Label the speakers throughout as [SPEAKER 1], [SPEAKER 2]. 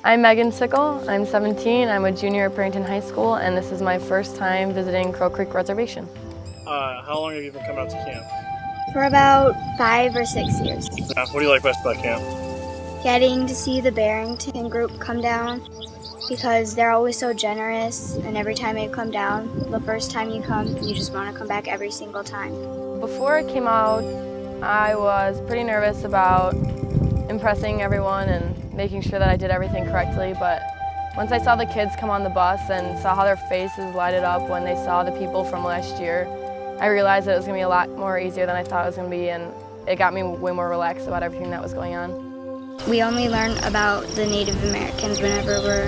[SPEAKER 1] I'm Megan Sickle, I'm 17, I'm a junior at Barrington High School, and this is my first time visiting Crow Creek Reservation.
[SPEAKER 2] How long have you been coming out to camp?
[SPEAKER 3] For about 5 or 6 years.
[SPEAKER 2] What do you like best about camp?
[SPEAKER 3] Getting to see the Barrington group come down because they're always so generous, and every time they come down, the first time you come, you just want to come back every single time.
[SPEAKER 1] Before I came out, I was pretty nervous about impressing everyone and making sure that I did everything correctly, but once I saw the kids come on the bus and saw how their faces lighted up when they saw the people from last year, I realized that it was going to be a lot more easier than I thought it was going to be, and it got me way more relaxed about everything that was going on.
[SPEAKER 3] We only learn about the Native Americans whenever we're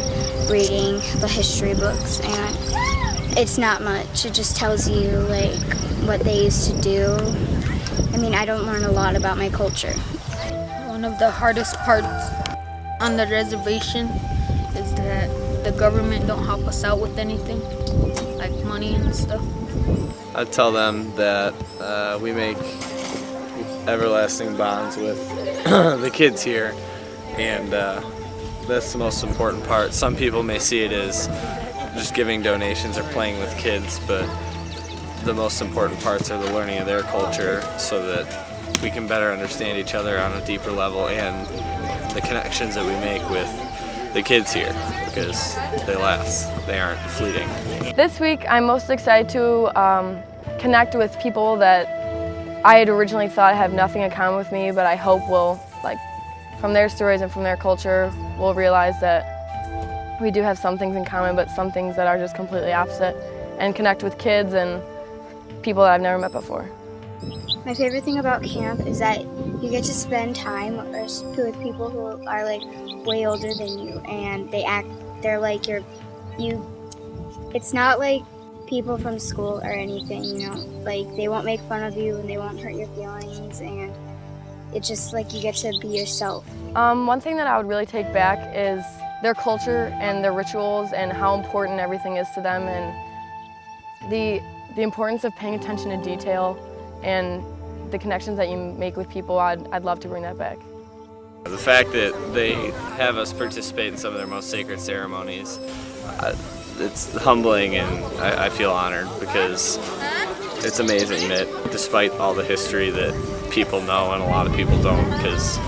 [SPEAKER 3] reading the history books, and it's not much. It just tells you like what they used to do. I mean, I don't learn a lot about my culture.
[SPEAKER 4] One of the hardest parts on the reservation is that the government don't help us out with anything, like money and stuff.
[SPEAKER 5] I tell them that we make everlasting bonds with the kids here, and that's the most important part. Some people may see it as just giving donations or playing with kids, but the most important parts are the learning of their culture so that we can better understand each other on a deeper level, and the connections that we make with the kids here, because they last, they aren't fleeting.
[SPEAKER 1] This week I'm most excited to connect with people that I had originally thought have nothing in common with me, but I hope will, like, from their stories and from their culture, will realize that we do have some things in common, but some things that are just completely opposite, and connect with kids and people that I've never met before.
[SPEAKER 3] My favorite thing about camp is that you get to spend time with people who are like way older than you, and they're like it's not like people from school or anything, you know, like they won't make fun of you and they won't hurt your feelings, and it's just like you get to be yourself.
[SPEAKER 1] One thing that I would really take back is their culture and their rituals and how important everything is to them, and the importance of paying attention to detail and the connections that you make with people. I'd love to bring that back.
[SPEAKER 5] The fact that they have us participate in some of their most sacred ceremonies, it's humbling, and I feel honored, because it's amazing that despite all the history that people know and a lot of people don't, because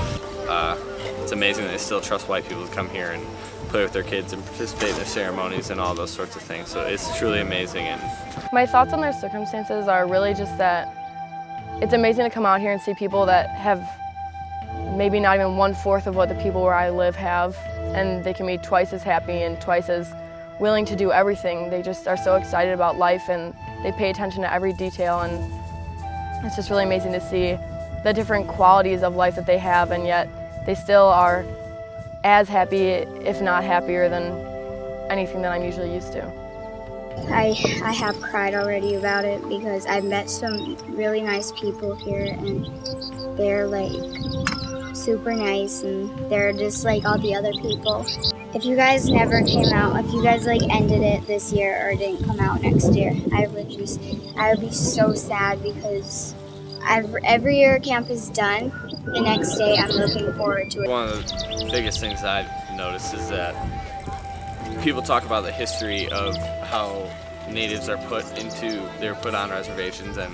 [SPEAKER 5] it's amazing that they still trust white people to come here and play with their kids and participate in their ceremonies and all those sorts of things. So it's truly amazing. And
[SPEAKER 1] my thoughts on their circumstances are really just that it's amazing to come out here and see people that have maybe not even 1/4 of what the people where I live have, and they can be twice as happy and twice as willing to do everything. They just are so excited about life, and they pay attention to every detail, and it's just really amazing to see the different qualities of life that they have, and yet they still are as happy, if not happier, than anything that I'm usually used to.
[SPEAKER 3] I have cried already about it because I've met some really nice people here, and they're like super nice, and they're just like all the other people. If you guys never came out, if you guys like ended it this year or didn't come out next year, I would be so sad, because every year camp is done, the next day I'm looking forward to it.
[SPEAKER 5] one of the biggest things I've noticed is that people talk about the history of how natives are put on reservations, and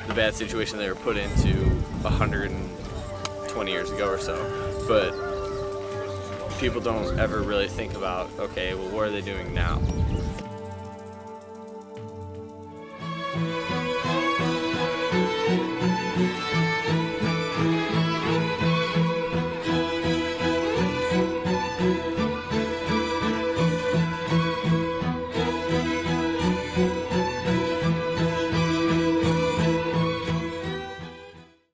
[SPEAKER 5] the bad situation they were put into 120 years ago or so. But people don't ever really think about, okay, well, what are they doing now?